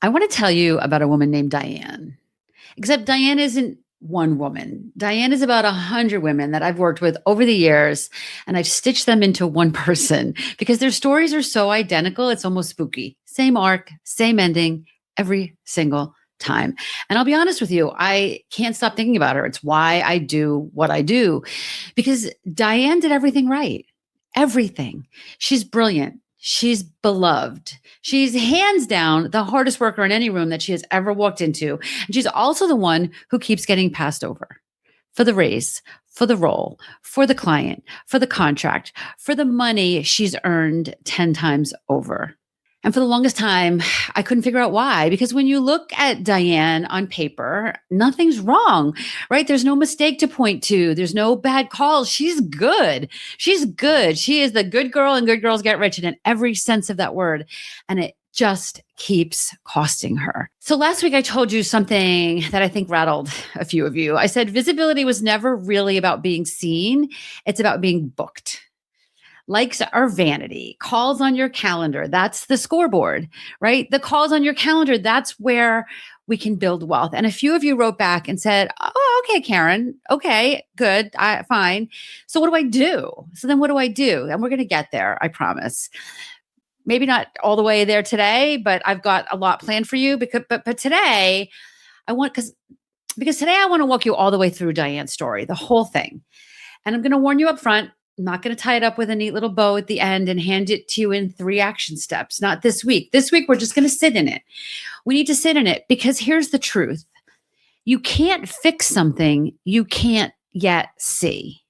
I want to tell you about a woman named Diane, except Diane isn't one woman. Diane is about 100 women that I've worked with over the years, and I've stitched them into one person because their stories are so identical. It's almost spooky. Same arc, same ending every single time. And I'll be honest with you, I can't stop thinking about her. It's why I do what I do, because Diane did everything right. Everything. She's brilliant. She's beloved. She's hands down the hardest worker in any room that she has ever walked into. And she's also the one who keeps getting passed over for the raise, for the role, for the client, for the contract, for the money she's earned 10 times over. And for the longest time, I couldn't figure out why. Because when you look at Diane on paper, nothing's wrong, right? There's no mistake to point to. There's no bad calls. She's good. She's good. She is the good girl, and good girls get rich in every sense of that word. And it just keeps costing her. So last week I told you something that I think rattled a few of you. I said visibility was never really about being seen. It's about being booked. Likes are vanity. Calls on your calendar, that's the scoreboard, right? The calls on your calendar, that's where we can build wealth. And a few of you wrote back and said, oh, okay, Karen. Okay, good. Fine. So what do I do? So then what do I do? And we're going to get there, I promise. Maybe not all the way there today, but I've got a lot planned for you. But today, because today I want to walk you all the way through Diane's story, the whole thing. And I'm going to warn you up front, I'm not going to tie it up with a neat little bow at the end and hand it to you in 3 action steps. Not this week. This week, we're just going to sit in it. We need to sit in it because here's the truth. You can't fix something you can't yet see.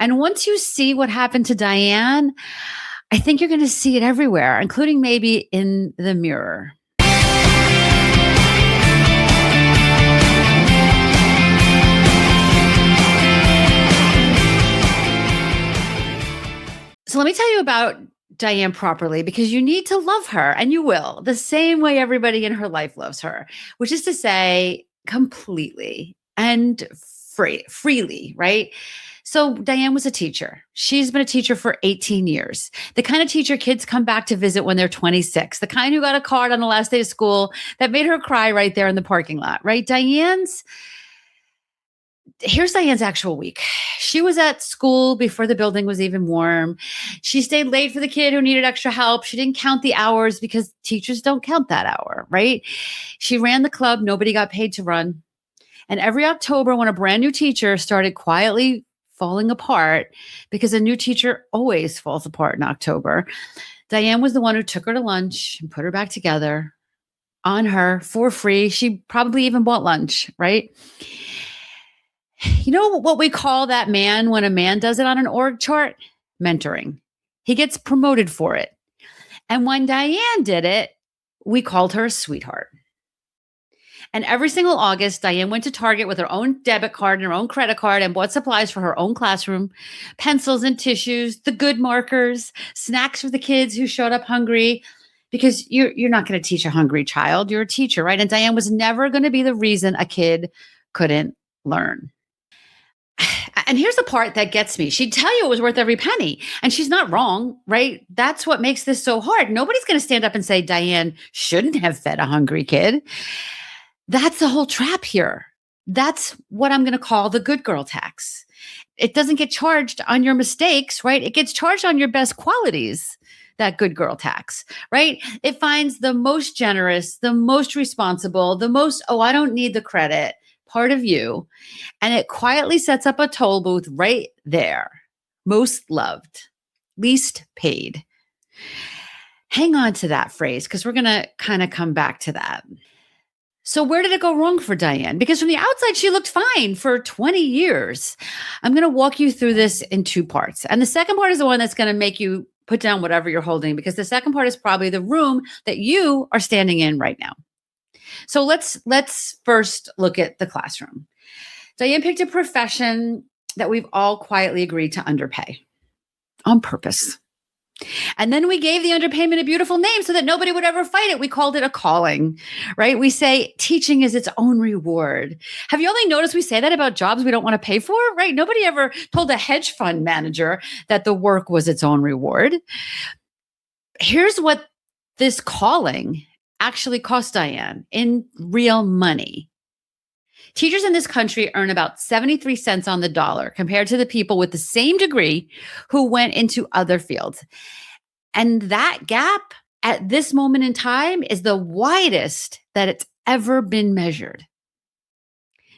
And once you see what happened to Diane, I think you're going to see it everywhere, including maybe in the mirror. So let me tell you about Diane properly, because you need to love her, and you will, the same way everybody in her life loves her, which is to say completely and freely, right? So Diane was a teacher. She's been a teacher for 18 years. The kind of teacher kids come back to visit when they're 26, the kind who got a card on the last day of school that made her cry right there in the parking lot, right? Here's Diane's actual week. She was at school before the building was even warm. She stayed late for the kid who needed extra help. She didn't count the hours because teachers don't count that hour, right? She ran the club nobody got paid to run. And every October, when a brand new teacher started quietly falling apart, because a new teacher always falls apart in October, Diane was the one who took her to lunch and put her back together on her for free. She probably even bought lunch, right? You know what we call that man when a man does it on an org chart? Mentoring. He gets promoted for it. And when Diane did it, we called her a sweetheart. And every single August, Diane went to Target with her own debit card and her own credit card and bought supplies for her own classroom, pencils and tissues, the good markers, snacks for the kids who showed up hungry, because you're not going to teach a hungry child. You're a teacher, right? And Diane was never going to be the reason a kid couldn't learn. And here's the part that gets me. She'd tell you it was worth every penny. And she's not wrong, right? That's what makes this so hard. Nobody's going to stand up and say Diane shouldn't have fed a hungry kid. That's the whole trap here. That's what I'm going to call the good girl tax. It doesn't get charged on your mistakes, right? It gets charged on your best qualities, that good girl tax, right? It finds the most generous, the most responsible, the most, I don't need the credit part of you. And it quietly sets up a toll booth right there. Most loved, least paid. Hang on to that phrase, because we're going to kind of come back to that. So where did it go wrong for Diane? Because from the outside, she looked fine for 20 years. I'm going to walk you through this in 2 parts. And the second part is the one that's going to make you put down whatever you're holding, because the second part is probably the room that you are standing in right now. So let's first look at the classroom. Diane picked a profession that we've all quietly agreed to underpay on purpose. And then we gave the underpayment a beautiful name so that nobody would ever fight it. We called it a calling, right? We say teaching is its own reward. Have you only noticed we say that about jobs we don't want to pay for, right? Nobody ever told a hedge fund manager that the work was its own reward. Here's what this calling actually cost Diane in real money. Teachers in this country earn about 73 cents on the dollar compared to the people with the same degree who went into other fields. And that gap at this moment in time is the widest that it's ever been measured.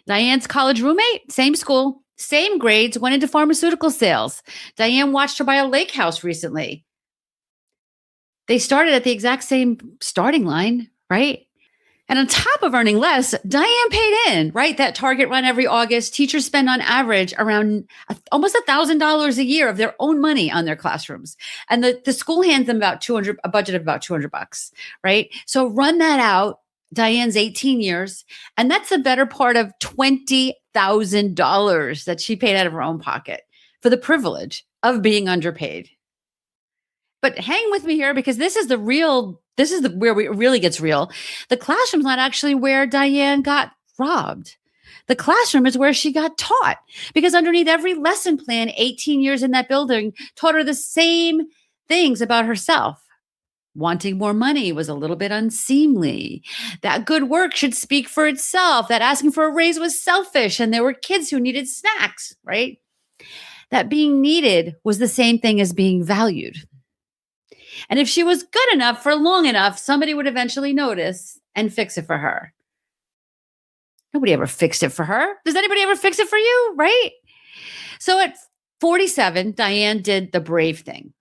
Diane's college roommate, same school, same grades, went into pharmaceutical sales. Diane watched her buy a lake house recently. They started at the exact same starting line, right? And on top of earning less, Diane paid in, right? That Target run every August. Teachers spend on average around almost $1,000 a year of their own money on their classrooms. And the school hands them about a budget of about $200, right? So run that out. Diane's 18 years, and that's the better part of $20,000 that she paid out of her own pocket for the privilege of being underpaid. But hang with me here because this is where it really gets real. The classroom's not actually where Diane got robbed. The classroom is where she got taught, because underneath every lesson plan, 18 years in that building taught her the same things about herself. Wanting more money was a little bit unseemly. That good work should speak for itself. That asking for a raise was selfish, and there were kids who needed snacks, right? That being needed was the same thing as being valued. And if she was good enough for long enough, somebody would eventually notice and fix it for her. Nobody ever fixed it for her. Does anybody ever fix it for you, right? So at 47, Diane did the brave thing.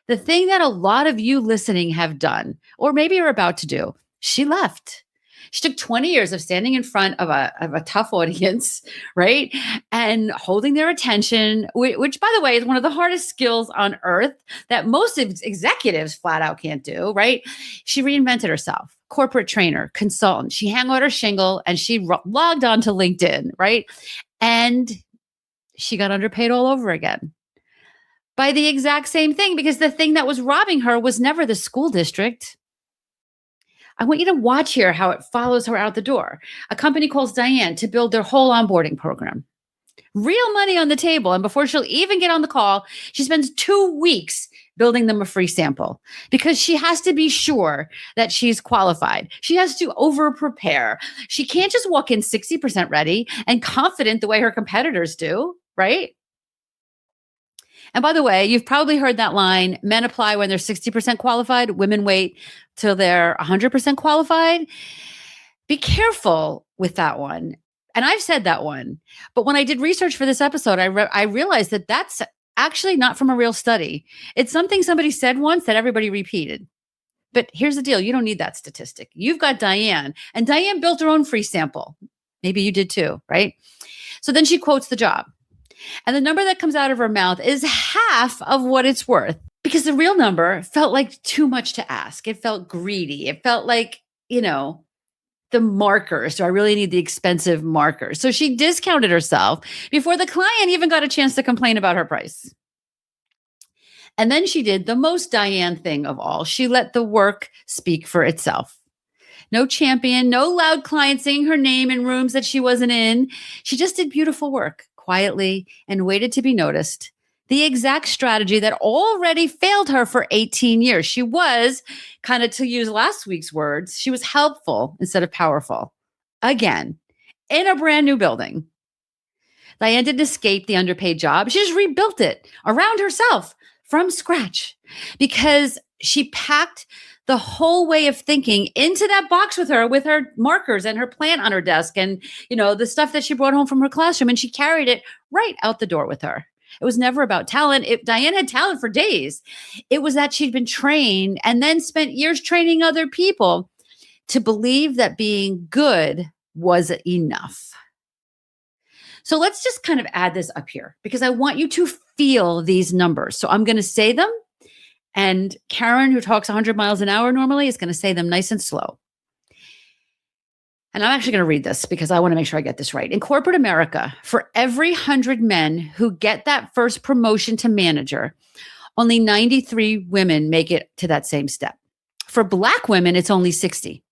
The thing that a lot of you listening have done, or maybe you're about to do. She left. She took 20 years of standing in front of a tough audience, right? And holding their attention, which, by the way, is one of the hardest skills on earth that most executives flat out can't do, right? She reinvented herself. Corporate trainer, consultant. She hung out her shingle and she logged on to LinkedIn, right? And she got underpaid all over again by the exact same thing, because the thing that was robbing her was never the school district. I want you to watch here how it follows her out the door. A company calls Diane to build their whole onboarding program. Real money on the table. And before she'll even get on the call, she spends 2 weeks building them a free sample, because she has to be sure that she's qualified. She has to over prepare. She can't just walk in 60% ready and confident the way her competitors do, right? And by the way, you've probably heard that line, men apply when they're 60% qualified, women wait till they're 100% qualified. Be careful with that one. And I've said that one. But when I did research for this episode, I realized that that's actually not from a real study. It's something somebody said once that everybody repeated. But here's the deal. You don't need that statistic. You've got Diane, and Diane built her own free sample. Maybe you did too, right? So then she quotes the job. And the number that comes out of her mouth is half of what it's worth, because the real number felt like too much to ask. It felt greedy. It felt like, the markers. Do I really need the expensive markers? So she discounted herself before the client even got a chance to complain about her price. And then she did the most Diane thing of all. She let the work speak for itself. No champion, no loud client saying her name in rooms that she wasn't in. She just did beautiful work quietly and waited to be noticed. The exact strategy that already failed her for 18 years. She was, kind of to use last week's words, she was helpful instead of powerful. Again, in a brand new building. Diane didn't escape the underpaid job. She just rebuilt it around herself from scratch, because she packed the whole way of thinking into that box with her markers and her plant on her desk and, the stuff that she brought home from her classroom, and she carried it right out the door with her. It was never about talent. Diane had talent for days. It was that she'd been trained and then spent years training other people to believe that being good was enough. So let's just kind of add this up here, because I want you to feel these numbers. So I'm going to say them, and Karen, who talks 100 miles an hour normally, is going to say them nice and slow. And I'm actually going to read this because I want to make sure I get this right. In corporate America, for every 100 men who get that first promotion to manager, only 93 women make it to that same step. For Black women, it's only 60.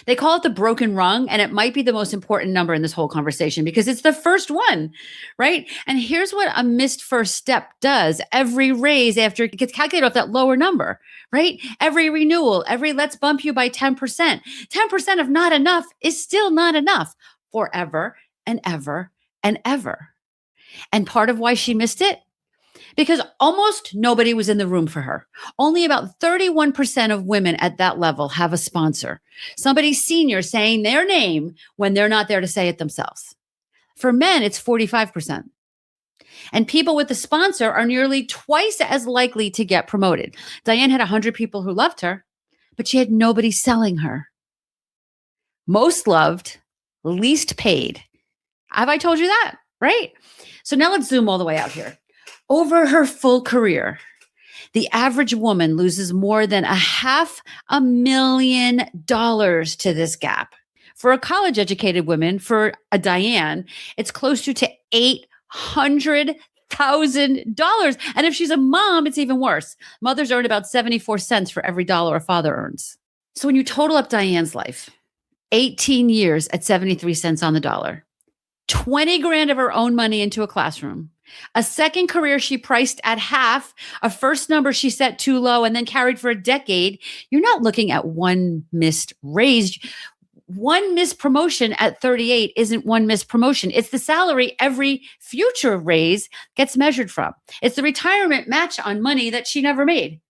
They call it the broken rung, and it might be the most important number in this whole conversation because it's the first one, right? And here's what a missed first step does every raise after it gets calculated off that lower number, right? Every renewal, every let's bump you by 10%. 10% of not enough is still not enough forever and ever and ever. And part of why she missed it, because almost nobody was in the room for her. Only about 31% of women at that level have a sponsor, somebody senior saying their name when they're not there to say it themselves. For men, it's 45%. And people with the sponsor are nearly twice as likely to get promoted. Diane had 100 people who loved her, but she had nobody selling her. Most loved, least paid. Have I told you that? Right? So now let's zoom all the way out here. Over her full career, the average woman loses more than $500,000 to this gap. For a college-educated woman, for a Diane, it's closer to $800,000. And if she's a mom, it's even worse. Mothers earn about 74 cents for every dollar a father earns. So when you total up Diane's life, 18 years at 73 cents on the dollar, 20 grand of her own money into a classroom, a second career she priced at half, a first number she set too low and then carried for a decade, you're not looking at one missed raise. One missed promotion at 38 isn't one missed promotion. It's the salary every future raise gets measured from. It's the retirement match on money that she never made.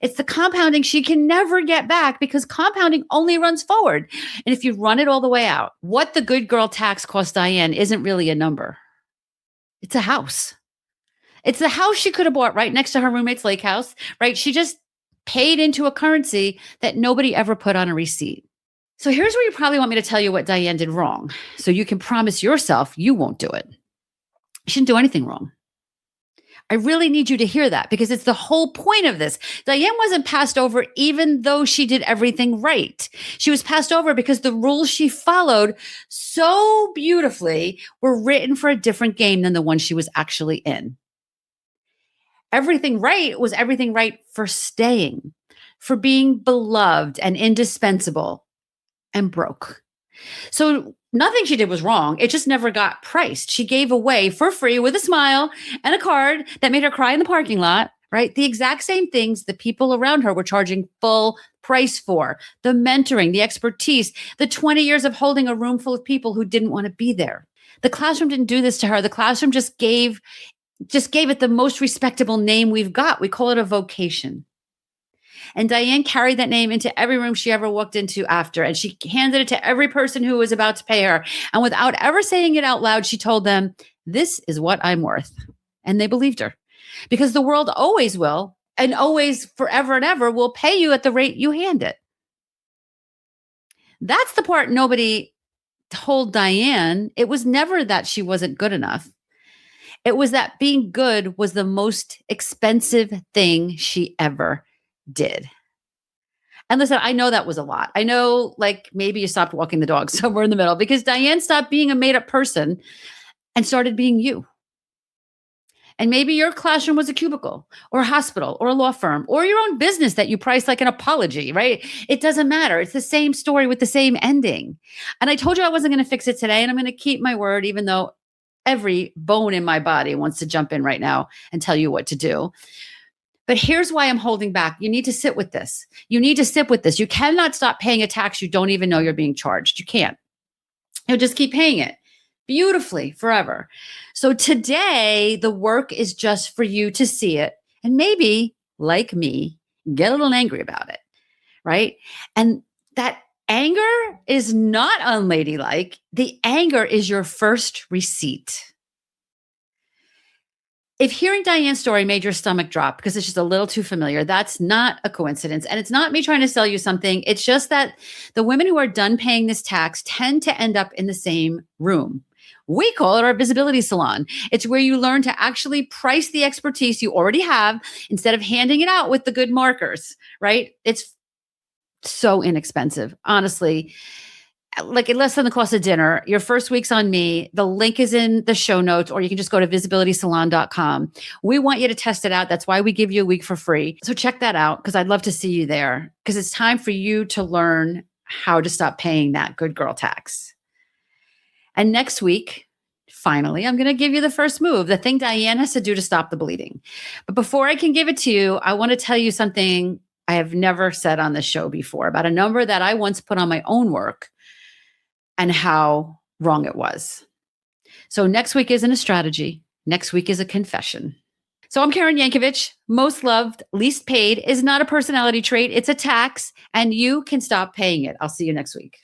It's the compounding she can never get back because compounding only runs forward. And if you run it all the way out, what the good girl tax cost Diane isn't really a number. It's a house. It's the house she could have bought right next to her roommate's lake house, right? She just paid into a currency that nobody ever put on a receipt. So here's where you probably want me to tell you what Diane did wrong. So you can promise yourself you won't do it. She didn't do anything wrong. I really need you to hear that because it's the whole point of this. Diane wasn't passed over even though she did everything right. She was passed over because the rules she followed so beautifully were written for a different game than the one she was actually in. Everything right was everything right for staying, for being beloved and indispensable, and broke. So nothing she did was wrong. It just never got priced. She gave away for free with a smile and a card that made her cry in the parking lot, right? The exact same things the people around her were charging full price for. The mentoring, the expertise, the 20 years of holding a room full of people who didn't want to be there. The classroom didn't do this to her. The classroom just gave it the most respectable name we've got. We call it a vocation. And Diane carried that name into every room she ever walked into after. And she handed it to every person who was about to pay her. And without ever saying it out loud, she told them, this is what I'm worth. And they believed her because the world always will and always forever and ever will pay you at the rate you hand it. That's the part nobody told Diane. It was never that she wasn't good enough. It was that being good was the most expensive thing she ever did. And listen, I know that was a lot. I know like maybe you stopped walking the dog somewhere in the middle because Diane stopped being a made up person and started being you. And maybe your classroom was a cubicle or a hospital or a law firm or your own business that you priced like an apology, right? It doesn't matter. It's the same story with the same ending. And I told you I wasn't going to fix it today and I'm going to keep my word even though every bone in my body wants to jump in right now and tell you what to do. But here's why I'm holding back. You need to sit with this. You need to sit with this. You cannot stop paying a tax you don't even know you're being charged. You can't. You'll just keep paying it beautifully forever. So today, the work is just for you to see it and maybe, like me, get a little angry about it, right? And that anger is not unladylike. The anger is your first receipt. If hearing Diane's story made your stomach drop because it's just a little too familiar, that's not a coincidence. And it's not me trying to sell you something. It's just that the women who are done paying this tax tend to end up in the same room. We call it our visibility salon. It's where you learn to actually price the expertise you already have instead of handing it out with the good markers, right? It's so inexpensive, honestly. Like less than the cost of dinner. Your first week's on me. The link is in the show notes, or you can just go to visibilitysalon.com. We want you to test it out. That's why we give you a week for free. So check that out because I'd love to see you there because it's time for you to learn how to stop paying that good girl tax. And next week, finally, I'm going to give you the first move, the thing Diane has to do to stop the bleeding. But before I can give it to you, I want to tell you something I have never said on this show before about a number that I once put on my own work and how wrong it was. So next week isn't a strategy. Next week is a confession. So I'm Karen Yankovich. Most loved, least paid is not a personality trait. It's a tax, and you can stop paying it. I'll see you next week.